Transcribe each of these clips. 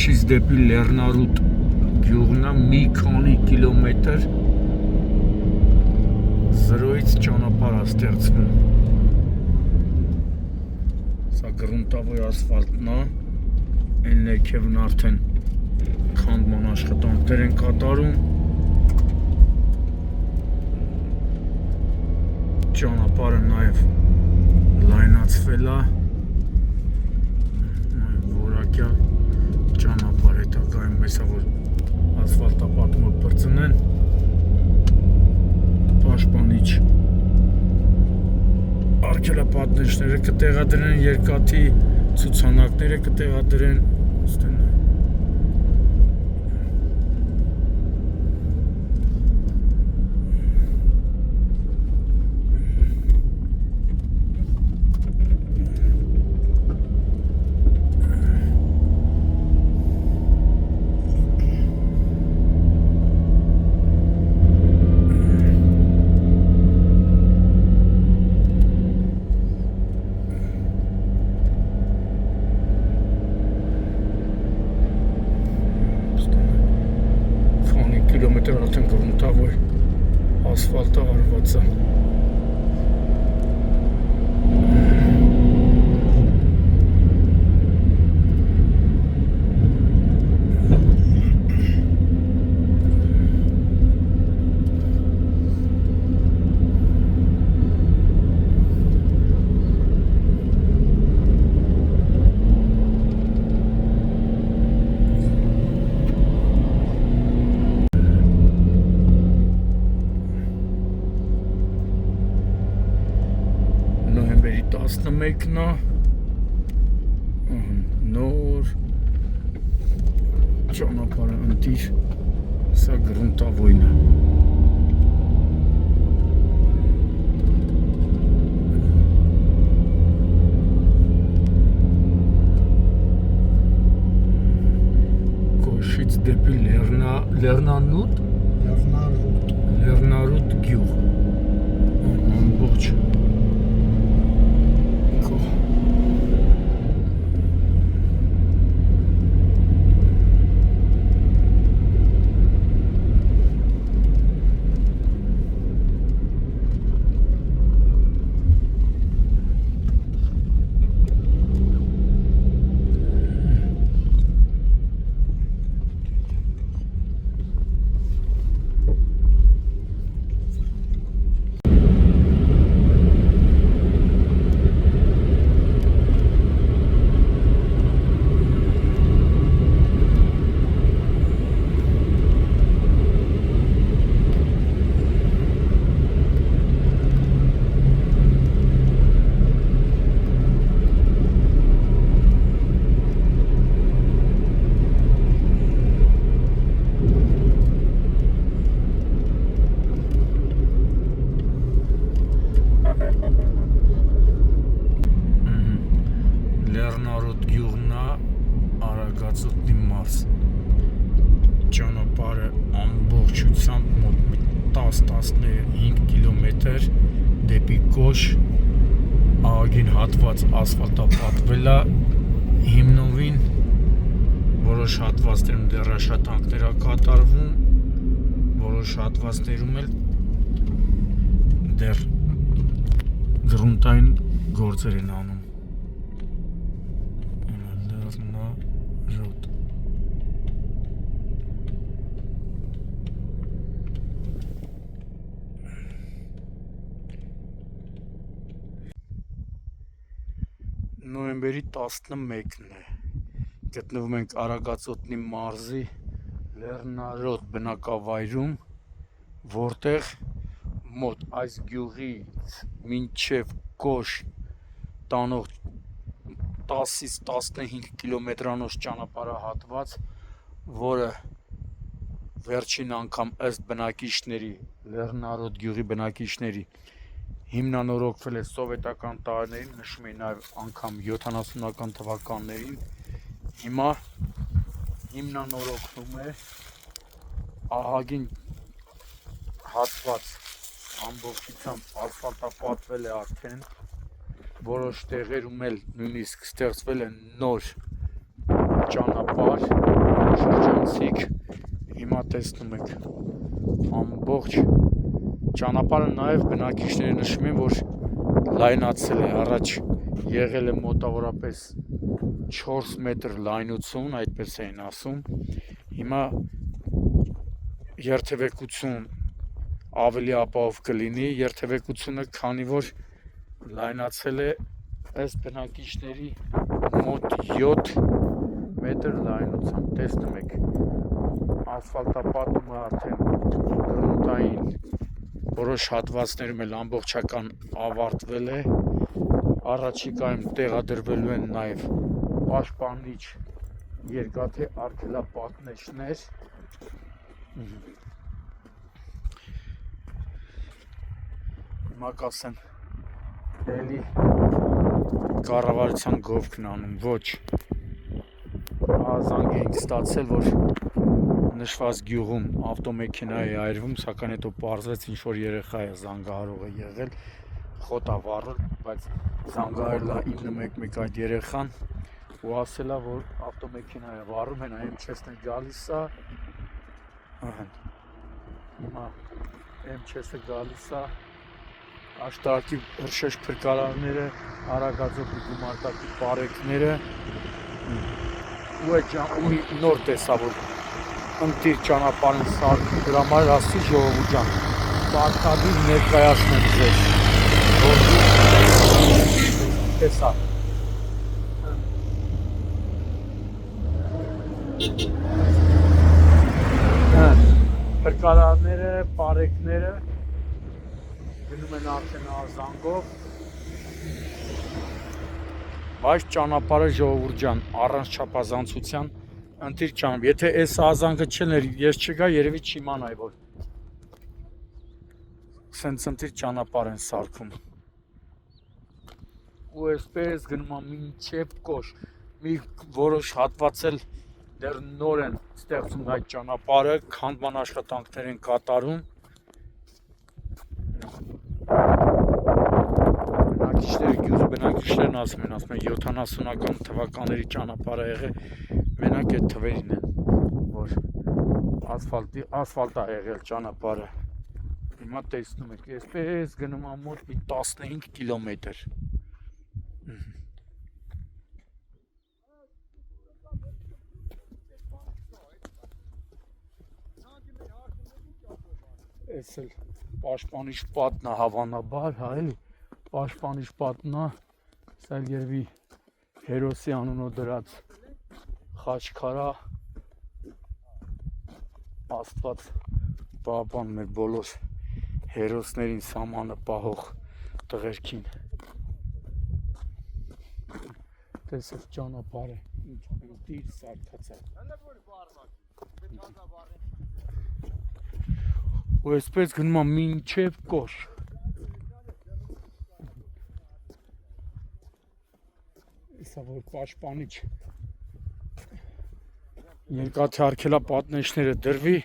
Կոշից դեպի Լեռնարուտ գյուղն է, մի քանի կիլոմետր զրոյից ճանապարհ է ստեղծվում։ Սա գրունտավոր ասֆալտն է, այն ներքևն արդեն քանդման աշխատանքներ են կատարում։ Ճանապարհը նաև լայնացվել է, որակյալ ճանապարհ հետագայում հեսա որ ասֆալտապատումը բրծնեն, պաշտպանիչ արգելապատնեշները կտեղադրեն, երկաթի ցուցանակները կտեղադրեն, կիլոմետր արդեն գրունտավոր ասֆալտը արված է։ Նոյեմբերի 11-ն է, նոր ճանապարհը ընտիր, սա գրունտավորն է։ Կոշից դեպի Լեռնարուտ գյուղ, ամբողջ Լեռնարուտ գյուղն է, Արագածոտնի մարզ, ճանապարհը ամբողջությամբ մոտ 10-15 կիլոմետր դեպի Կոշ, ահագին հատված ասֆալտապատվել է, հիմնովին որոշ հատվածներում դեռ աշխատանքներ է կատարվում, որոշ հատվածներում էլ դեռ գրունտային գործեր են անում։ Լեռնարուտ նոյեմբերի 11-ն է, գտնվում ենք Արագածոտնի մարզի Լեռնարուտ բնակավայրում, որտեղ մոտ այս գյուղից մինչև Կոշ տանող 10-ից 15 կիլոմետրանոց ճանապարհահատված, որը վերջին անգամ ըստ բնակիչների, Լեռնարուտ գյուղի բնակիչների հիմնանորոգվել է սովետական տարիներին, նշում է նաև անգամ 70-ական թվականներին, հիմա հիմնանորոգվում է, ահագին հատված ամբողջությամբ ասֆալտապատվել է արդեն, որոշ տեղերում էլ նույնիսկ ստեղծվել են նոր ճանապարհ շրջանցիկ հիմա տեսնում եք ամբողջ ճանապարհը նաև բնակիչները նշում են որ լայնացել է առաջ եղել է մոտավորապես 4 մետր լայնություն այդպես էին ասում հիմա երթևեկություն ավելի ապահով կլինի երթևեկությունը քանի որ լայնացել է ըստ բնակիչների մոտ 7 մետր լայնությամբ տեսնում եք ասֆալտապատումը արդեն գրունտային որոշ հատվածներում էլ ամբողջական ավարտվել է առաջիկայում տեղադրվելու են նաև պաշտպանիչ երկաթե արգելապատնեշներ հիմա կասեն էլի կառավարության գովքն անում ոչ զանգ էինք ստացել որ նշված գյուղում ավտոմեքենա է այրվում սակայն հետո պարզվեց ինչ որ երեխա է զանգահարող է եղել խոտ ա վառել բայց զանգահարելա 911 այդ երեխան ու ասելա որ ավտոմեքենա է վառում հենա M-չեսն է գալիս է հիմա M-չեսը գալիս է աշտարակի հրշեջ փրկարարները Արագածոպի գումարտակի պարեկները ու նոր տեսա որ ընտիր ճանապարհին սարքում դրա համար ասի ժողովուրդ ջան պարտադիր ներկայացնեմ ձեզ որ տեսա փրկարարները պարեկները գնում են արդեն ազանգով բայց ճանապարհը ժողովուրդ ջան առանց չափազանցության ընտիր ճանապարհ եթե այս ազանգը չներ ես չգա երևի չիմանայի որ սենց ընտիր ճանապարհ են սարքում ու այսպես գնում է մինչև կոշ մի որոշ հատված էլ դեռ նոր են ստեղծում այդ ճանապարհը քանդման աշխատանքներ են կատարում բնակիչներն ասում են 70-ական թվականների ճանապարհը եղել մենակ այդ թվերին են որ ասֆալտ ա եղել ճանապարհը հիմա տեսնում եք այսպես գնում ա մոտ մի 15 կիլոմետր Այս էլ պաշտպանիչ պատն է հավանաբար հա էլի պաշտպանիչ պատն է սա երևի հերոսի անունով դրած խաչքարա Աստված պահապան մեր բոլոր հերոսներին սամանը պահող տղերքին տեսեք ճանապարհը ինչ ընտիր սարքած է ու այսպես գնում է մինչև կոշ Իսա որ պաշտպանիչ երկաթե արգելապատնեշները դրվի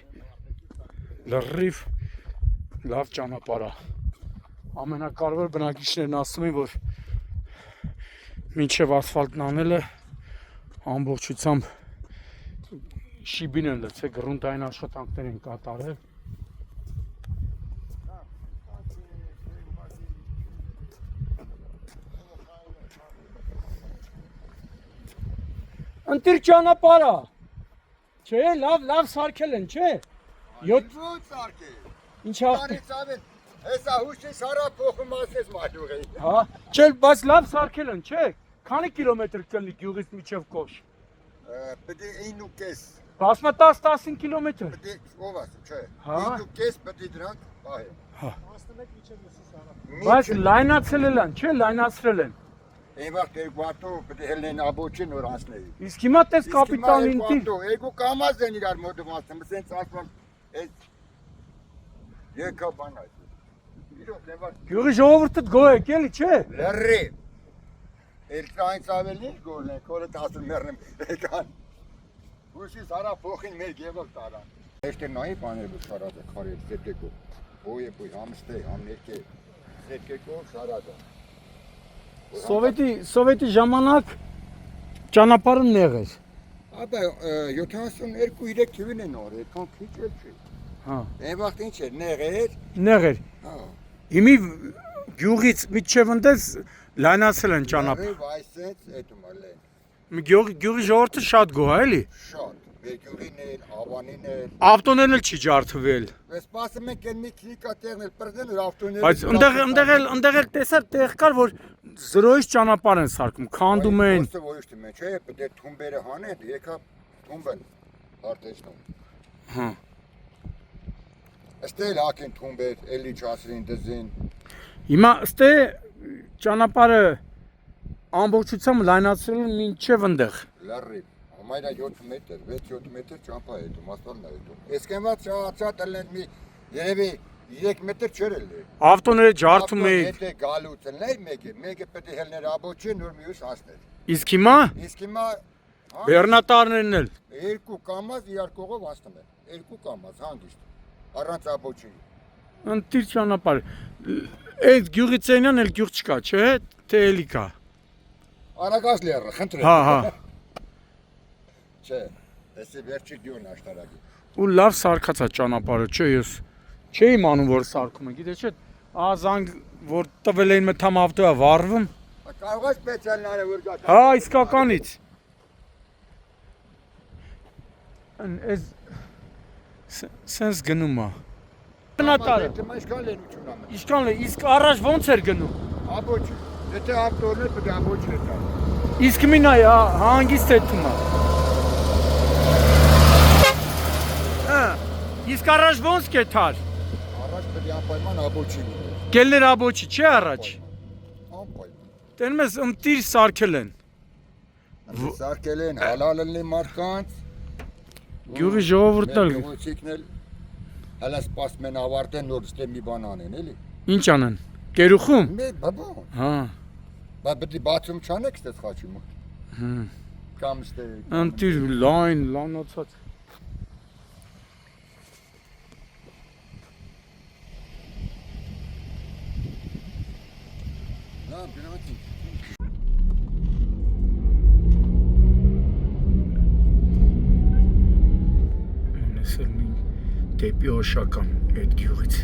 լրիվ լավ ճանապարհ է ամենակարևոր բնակիչներն ասում են որ մինչև ասֆալտն անելը ամբողջությամբ շիբին են լցել գրունտային աշխատանքներ են կատարել ընտիր ճանապարհը չէ լավ սարքել են չէ 7 սարքել ինչ Հեսա հուշի սարա փոխում ասես մաջուղի հա չէ բայց լավ սարքել են չէ քանի կիլոմետր կլինի գյուղից միջև կոշ պետք է 9.5 Բասմա 10-15 կիլոմետր պետք է ով ասում չէ հա 9.5 պետք է դրանք պահել հա 11 միջև լսի սարա բայց լայնացել են չէ լայնացրել են Էվարդ երկու պետք է հելնեն աբոչին որ անցնեի իսկ հիմա տես կապիտալին տի երկու կամազ են իրար մոտը մասը մսենց ասում այս երկա բան այդ Գյուղի ժողովուրդը գոհ եք էլի չէ լրի Երկայից ավելի գոհ են կորը 10 մեռնեմ եկան Հուշի սարա փոխին մեր գևով տարան Էստե նայի բաներ շարածը քարի ծետեկո Ոյե համստե համներկե ծետեկո շարածը Սովետի ժամանակ ճանապարհը նեղ էր Աբա 72-3 թվին են նոր, այդքան քիչ էլ չի։ Հա։ Այն վաղտ ինչ էր, նեղեր։ Նեղեր։ Հա։ Հիմի գյուղից միջև ընդես լայնացել են ճանապարհ։ Նեղեր այսպես այդում էլ են։ Գյուղի ժողովուրդը շատ գոհ է, էլի։ Շատ։ Վերգյուղին էլ, Ավանին էլ։ Ավտոներն էլ չի ջարդվել։ Ես սպասում ենք այն մի քիլիկա տեղն էլ բրդեն ու ավտոները։ Բայց ընդեղ էլ տեսար տեղ կար, որ զրոյից ճանապարհ են սարքում, քանդում են։ Ոստը ոչ թե մեջ է, պետք է թումբերը հանեն, եկա թումբն արտեշնում։ Հա։ Ստել հակեն թումբեր, էլի չասրին դզին։ Հիմա ստե ճանապարհը ամբողջությամբ լայնացրել են մինչև ընդեղ։ Լարրի, համայնա 7 մետր, 6-7 մետր ճամփա է դու, մասնալն է դու։ Էսկենված շատ ելն մի երևի 3 մետր չեր էլի։ Ավտոները ջարդում էին։ Եթե գալուց լեյ մեկը պետք է հելներ աբոչի նոր մյուս հասներ։ Իսկ հիմա Իսկ հիմա բեռնատարներն էլ երկու կամազ իրար կողով հասնում են։ Երկու կամազ հանգիստ։ Առանց աբոչի։ ընտիր ճանապարհ։ Այդ գյուղից այնան էլ գյուղ չկա, չէ՞, թե էլի կա։ Արագած լեռը, խնդրեմ։ Հա, հա։ Չէ, էսի վերջի գյուղն աշտարակի։ Ու լավ սարքած է ճանապարհը, չէ՞, ես չէի իմանում որ սարքում է, գիտես չէ՞, ազանգ որ տվել էին մտամ ավտոյա վառվում։ Կարող է սպեցիալն անել որ գա։ Հա, իսկականից։ Այս սենց գնում է։ Բնատարը։ Ինչքան լենություն անում։ Ինչքան է, իսկ առաջ ոնց էր գնում։ Աբոչի։ Եթե ավտորն է պետք է աբոչի տա։ Իսկ մինայ հանգիստ էտում է։ Հա, իսկ առաջ ոնց կեթար։ Առաջ պետք է անպայման աբոչի լինի։ Գելներ աբոչի, չէ առաջ։ Անպայման։ Տեն մեզ ընտիր սարքել են։ Սարքել են, հալալ լինի մարդկանց։ Գյուղի ժողովուրդն էլ Գյուղացիքն էլ հələ սպասում են ավարտեն նոր ստե մի բան անեն, էլի։ ինչ անեն։ Կերուխում։ Մի բաբա։ Հա։ Բա պետք է բացում չանեք ստե խաչի մոտ։ Հմ։ Կամ ստե։ Ընտիր լայնացած։ Լավ, գնացինք։ Անեսել մի դեպի օշական այդ գյուղից։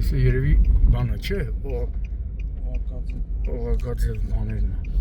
Սա երևի բանը չէ, օղակաձև բաներն է։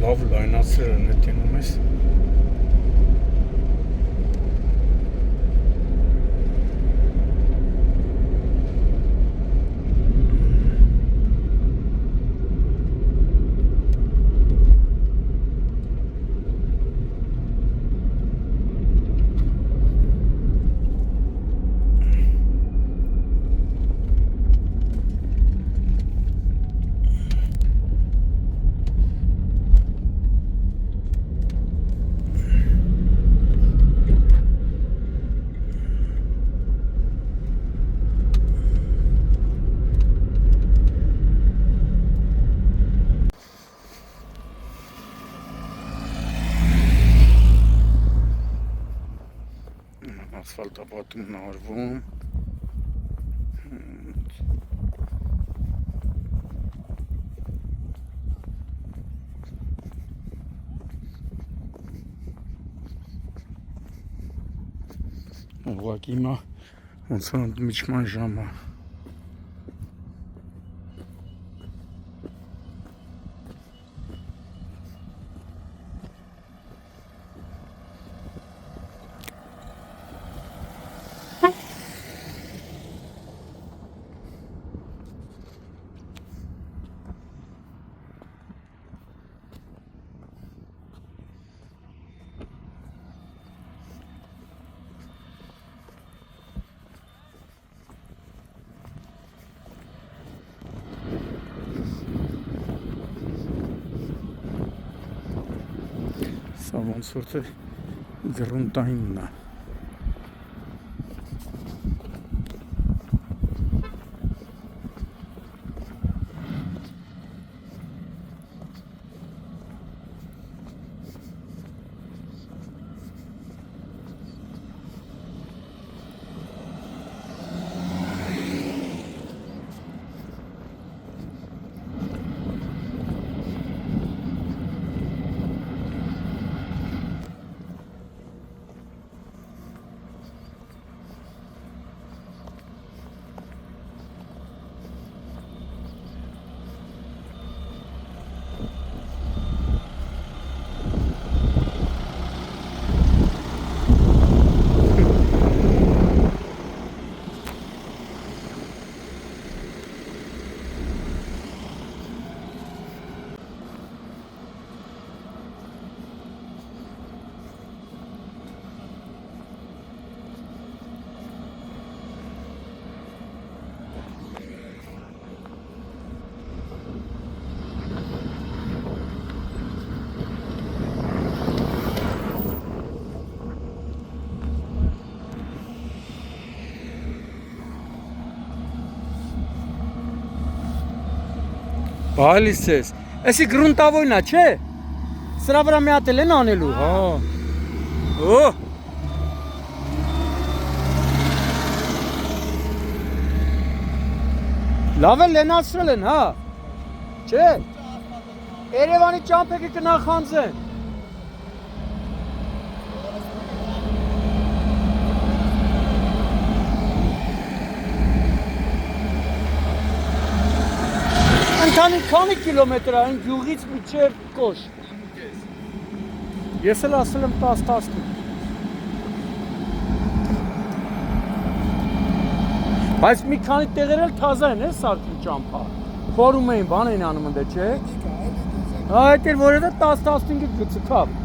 Լավ լայնացրել են այդ տենում ես։ ասֆալտապատումն արվում։ Ուղղակի հիմա ոնց որ ընդմիջման ժամը։ Սա ոնց որ թե գրունտայինն է։ Բալիս ես, էսի գրունտավոյն է, չէ, սրա վրա մի հատ էլ են անելու, հա, օ, լավ էլ լենացրել են, հա, չէ, Երևանի ճամփեքը կնախանձեն, քանի կիլոմետր է այն գյուղից մինչև Կոշ։ Ես էլ ասել եմ 10-15։ Բայց մի քանի տեղեր էլ թազա են, սարքին ճամփա։ Խորում էին, բան էին անում ընդ, չէ։ Այդ էր որ դա 10-15 գծքավ։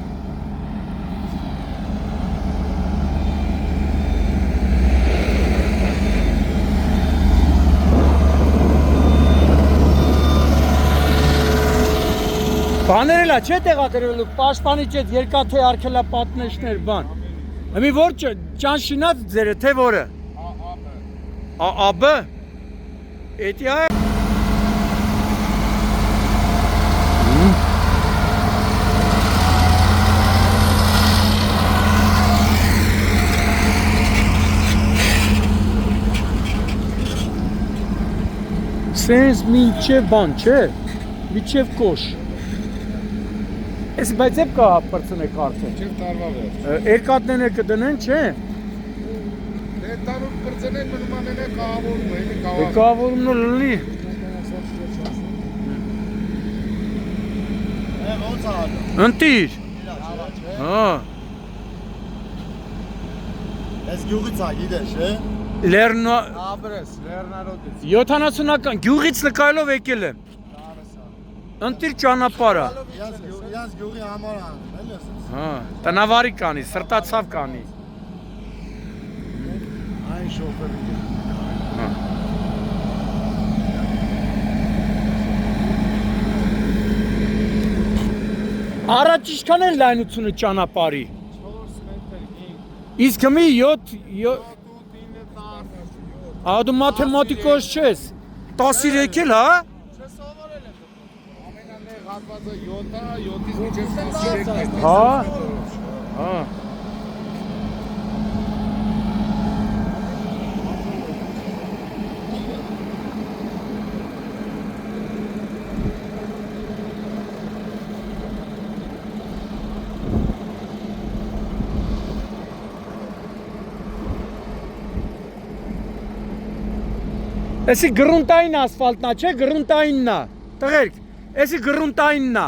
Բաներ էլա չէ տեղադրելու, պաշտպանիչ այդ երկաթե արգելապատնեշներ, բան։ Հիմի որ ճանշինած ձերը, թե որը։ ԱԱԲ։ Էդի այ։ Սենց մինչև բան, չէ, մինչև Կոշ։ Ես բայց եպ կա պրծնեք արդեն։ Չև տարվա վերջ։ Երկատներն է կդնեն, չէ։ Դե տարով պրծնեն մնում ամենը կաղավորում է, էլի կաղավորումն է լլի։ Ոնց ալու։ Ընտիր։ Հա։ Ես գյուղից ա գիտես, է։ Լեռնա Աբրես, լեռնարոտից։ 70-ական գյուղից նկայելով եկել եմ։ Ընտիր ճանապարհը։ Իրանց գյուղի համար անում, էլի ասես։ Հա, տնավարի կանի, սրտացավ կանի։ Այն շոֆերի։ Հա։ Առաջ ինչքան է լայնությունը ճանապարհի։ 4 մետր 5։ Իսկ հիմի 7 Ադու մաթեմատիկոս չես։ 10-իր եկել, հա։ Չես սովորել եմ։ Ամենանեղ հատվածը 7-ա, 7-ից մինչև 13 մետր։ Հա։ Հա։ Էսի գրունտային ասֆալտնա, չէ, գրունտայիննա։ Տղերք, էսի գրունտայիննա։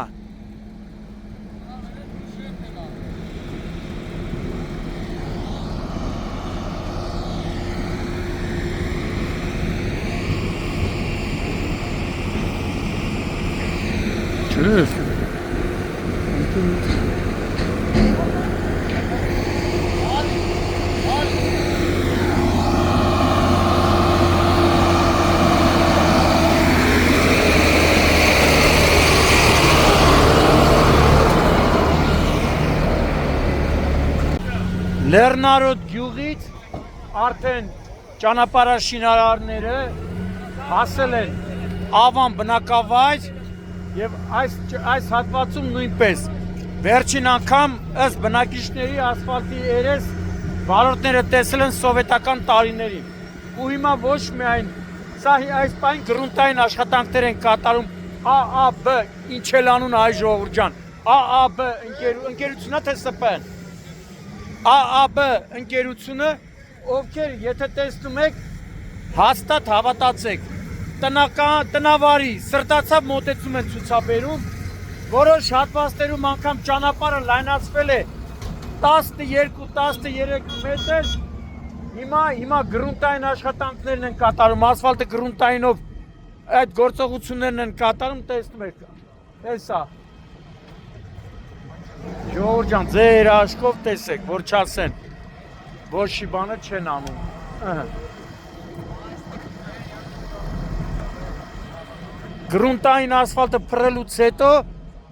Չես։ Լեռնարոտ գյուղից արդեն ճանապարհաշինարարները հասել են Ավան բնակավայր եւ այս հատվածում նույնպես վերջին անգամ ըստ բնակիչների ասֆալտի երես վարորդները տեսել են սովետական տարիներին ու հիմա ոչ միայն սա այս պայն գրունտային աշխատանքներ են կատարում ԱԱԲ ինչ էլ անուն այ ժողովուրդ ջան ԱԱԲ ընկերությունա թե ՍՊ-ն ԱԱԲ ընկերությունը, ովքեր եթե տեսնում եք, հաստատ հավատացեք, տնավարի սրտացավ մոտեցում են ցուցաբերում, որոշ հատվածներում անգամ ճանապարհը լայնացվել է 12-13 մետր, հիմա գրունտային աշխատանքներն են կատարում, ասֆալտը գրունտայինով այդ գործողություններն են կատարում, տեսնում եք, հեսա Ժողովուրդ ջան, ձեր աշխով տեսեք, որ չասեն, ոչի բանը չեն անում։ Գրունտային ասֆալտը փռելուց հետո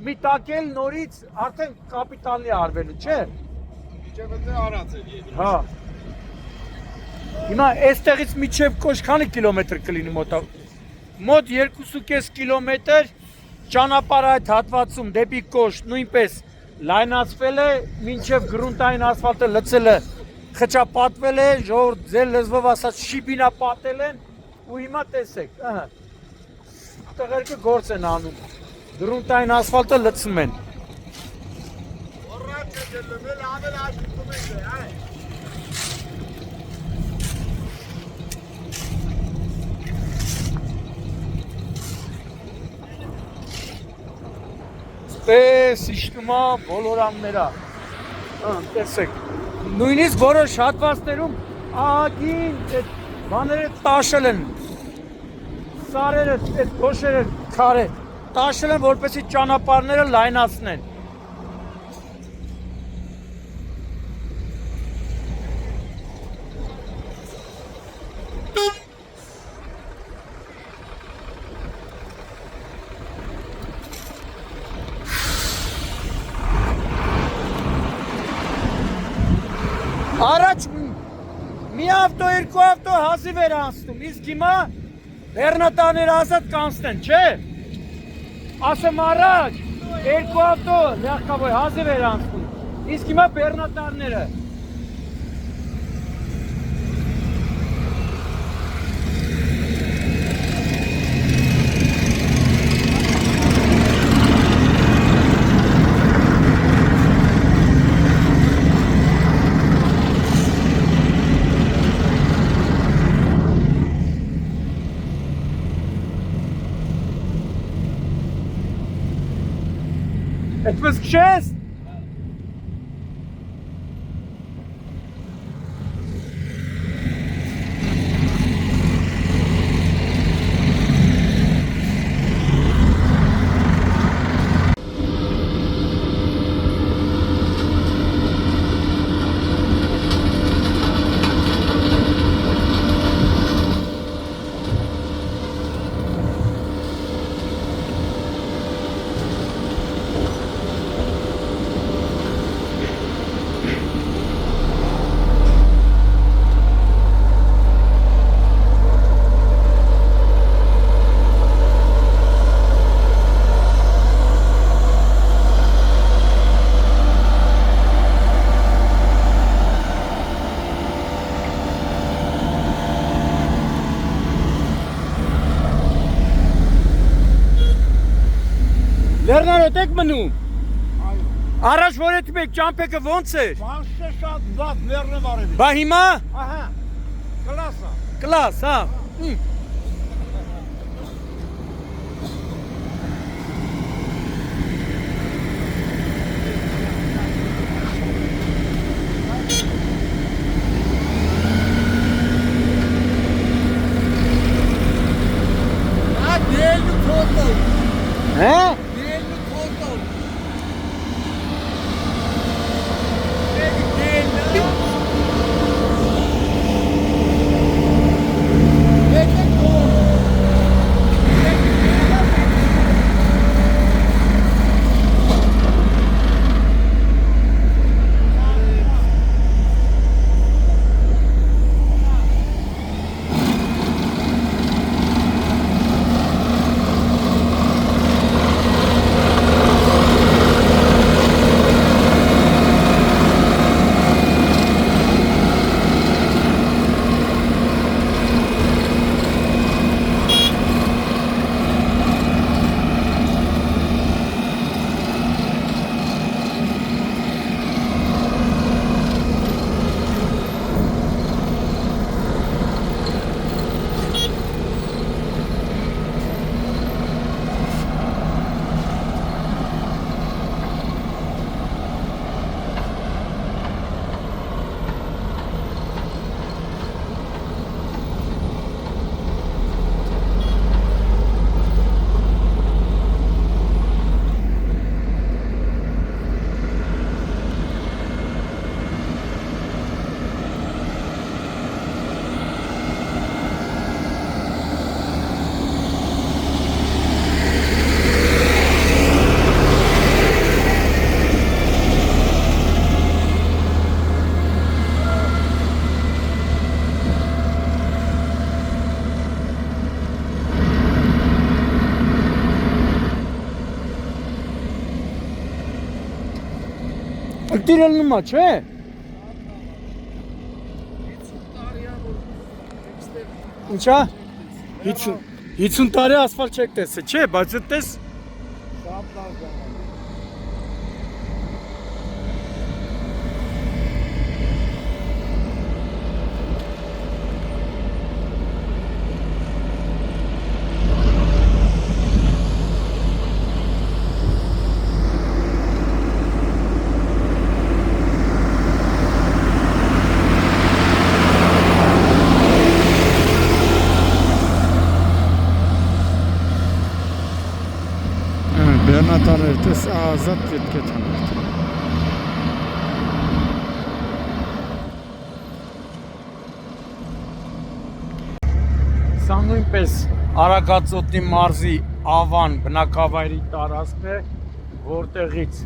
մի տակել նորից արդեն կապիտալի արվելու, չէ։ Միջև դե արած էր եկել։ Հա։ Հիմա այստեղից միջև կոշ քանի կիլոմետր կլինի մոտա։ Մոտ 2.5 կիլոմետր ճանապարհ այդ հատվածում դեպի կոշ նույնպես լայնացվել է, մինչև գրունտային ասֆալտը լցել է, խճապատվել է, ժողովուրդ ձեր լեզվով ասած շիբինա պատել են ու հիմա տեսեք, տղերքը գործ են անում, գրունտային ասֆալտը լցում են։ Պես իշտումա բոլոր ամները, տեսեք, նույնիսկ որոշ հատվածներում ահագին բաները տաշել են, սարերը, գոշերը քարե, տաշել են, որպեսզի ճանապարհները լայնացնեն։ Առաջ մի ավտո, երկու ավտո հազիվ էր անցնում, իսկ հիմա բեռնատարները ազատ կանցնեն, չէ։ Ասեմ առաջ, երկու ավտո լեղկավոյ հազիվ էր անցնում, իսկ հիմա բեռնատարները։ Etwas geschätzt? Լեռնարոտ եք մնում։ Առաջ որ էդ մեկ ճամփեկը ոնց էր։ Բանշե շատ վատ լեռնեմ արևի։ Բա հիմա։ Ահա։ Կլասա։ Կլաս, հա։ Հե? Տիրել նմա, չէ։ 50 տարի Ինչա։ 50 տարի ասֆալտ չեք տեսել, չէ, բայց այդպես Շատ լավ ժամանակ։ Բեռնատարներ, տես ազատ պետք է թանալ։ Սա նույնպես Արագածոտնի մարզի Ավան բնակավայրի տարածքն է, որտեղից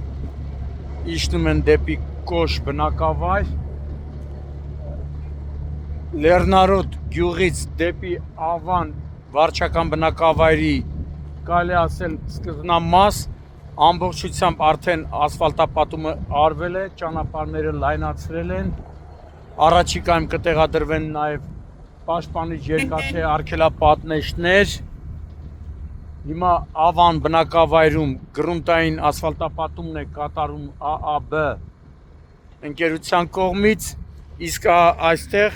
իջնում են դեպի Կոշ բնակավայր, Լեռնարոտ գյուղից դեպի Ավան վարչական բնակավայրի կարելի ասել սկզբնամաս, ամբողջությամբ արդեն ասֆալտապատումը արվել է, ճանապարհները լայնացրել են, առաջիկայում կտեղադրվեն նաև պաշտպանիչ երկաթե արգելապատնեշներ, հիմա Ավան բնակավայրում գրունտային ասֆալտապատումն է կատարում ԱԱԲ ընկերության կողմից, իսկ այստեղ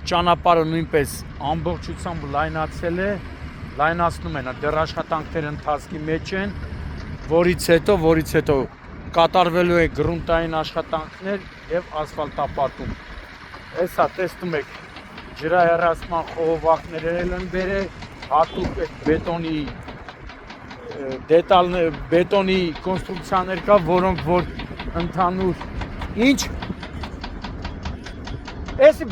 ճանապարհը նույնպես ամբողջությամբ լայնացել է, լայնացնում են, դեռ աշխատանքները ընթացքի մեջ են, որից հետո կատարվելու է գրունտային աշխատանքներ եւ ասֆալտապատում։ Էսա տեսնում եք, ջրահեռացման խողովակներ են բերել, հատուկ բետոնի կոնստրուկցիաներ կա, որոնք որ ընդհանուր ինչ էս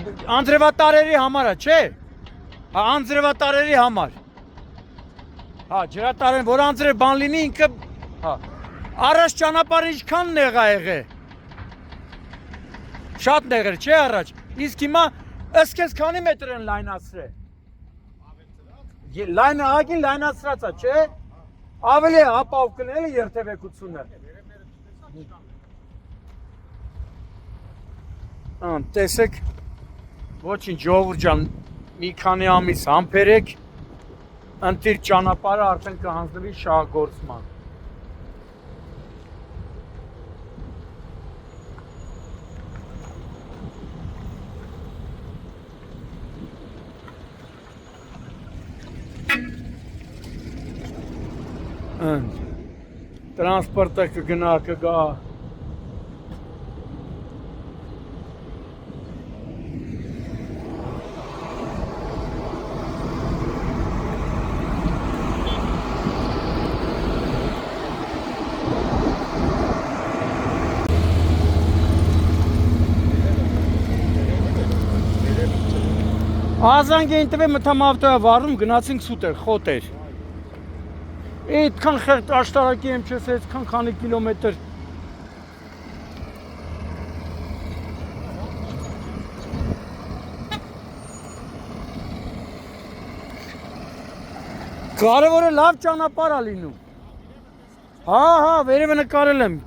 անձրևատարերի համար է, չէ՞։ Հա, անձրևատարերի համար։ Հա, ջրատարեն, որ անձրև բան լինի, ինքը, հա, առաջ ճանապարհը ինչքան նեղ ա եղել։ Շատ նեղ էր, չէ՞ առաջ։ Իսկ հիմա ըստ քեզ քանի մետր են լայնացրել։ Լայնը ագին լայնացրած է, չէ՞։ Ավելի ապահով կլինի երթևեկությունը։ Տեսեք, ոչինչ ժողովուրդ ջան, մի քանի ամիս համբերեք, ընտիր ճանապարհը արդեն կհանձնվի շահագործման։ Տրանսպորտը կգա Ազանգեին տվե մտամ ավտոյա վառում, գնացինք սուտեր, խոտ էր։ Այդքան խեղտ աշտարակի եմ չես, այդքան քանի կիլոմետր։ Կարևորը լավ ճանապարհ է լինում։ Հա, վերևը նկարել եմ։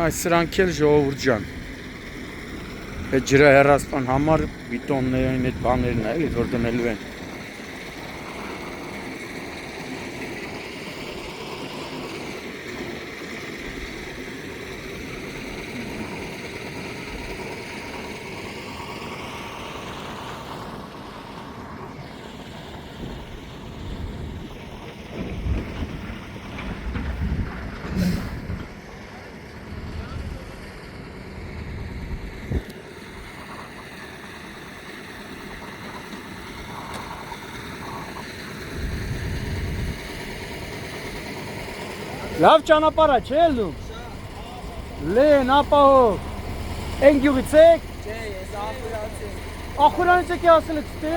Այս սրանք էլ ժողովուրդ ջան։ Այդ ջրահեռացման համար բիտոններին այդ բաներն է, որ դնելու են։ Լավ ճանապարհ է, չէ՞ լու։ Լեն, ապահով։ Են գյուղից եք։ Չէ, ես Ախուրանից եմ։ Ախուրանից եք ասել եք ստե։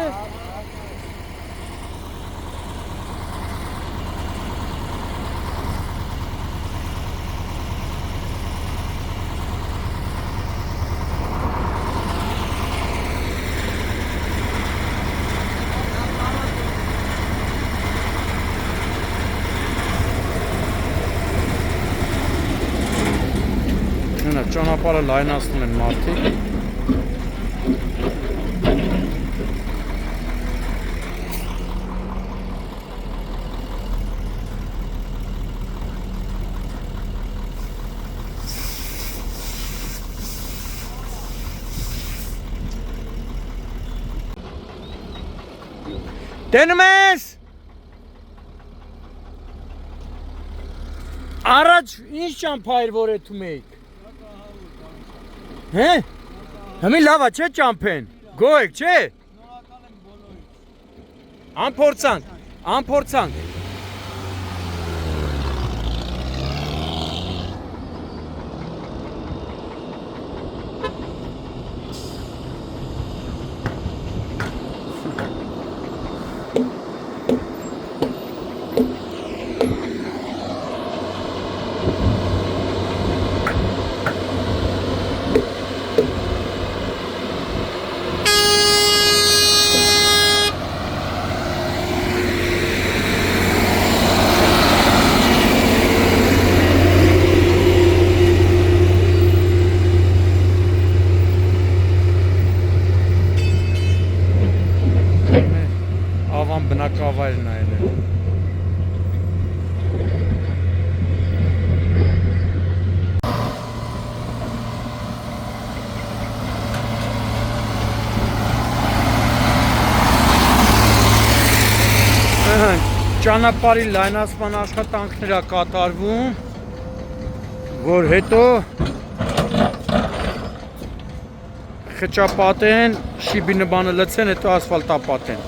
Ճանապարհը լայնացնում են մարդիկ։ Տենում ես։ Առաջ ինչ ճամփա էր որ եթում էիք։ Հե? Հիմի լավ է, չէ՞ ճամփեն։ Գոհ եք, չէ՞։ Շնորհակալ եմ բոլորին։ Անփորձանք։ Ավան բնակավայրն է այլ։ Ճանապարհի լայնացման աշխատանքներ է կատարվում, որ հետո խճապատեն, շիբինը բանը լցեն, հետո ասֆալտապատեն։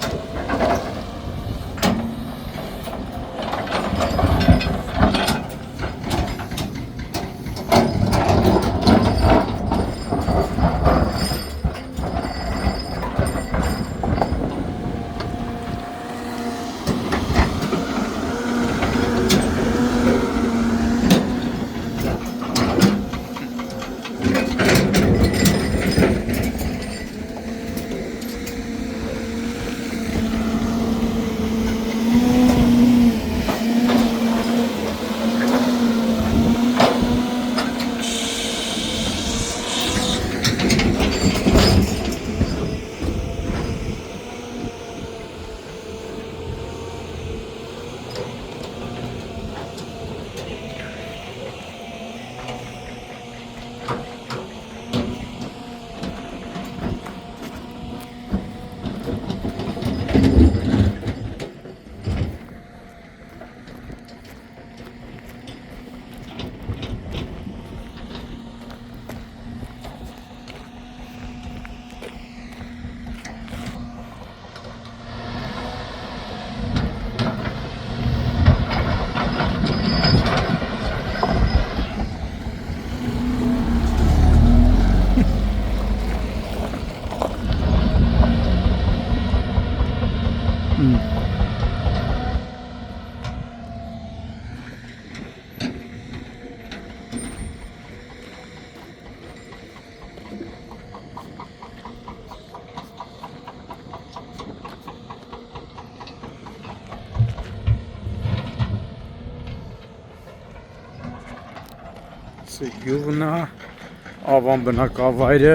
Գյուղն է, ավան բնակավայրը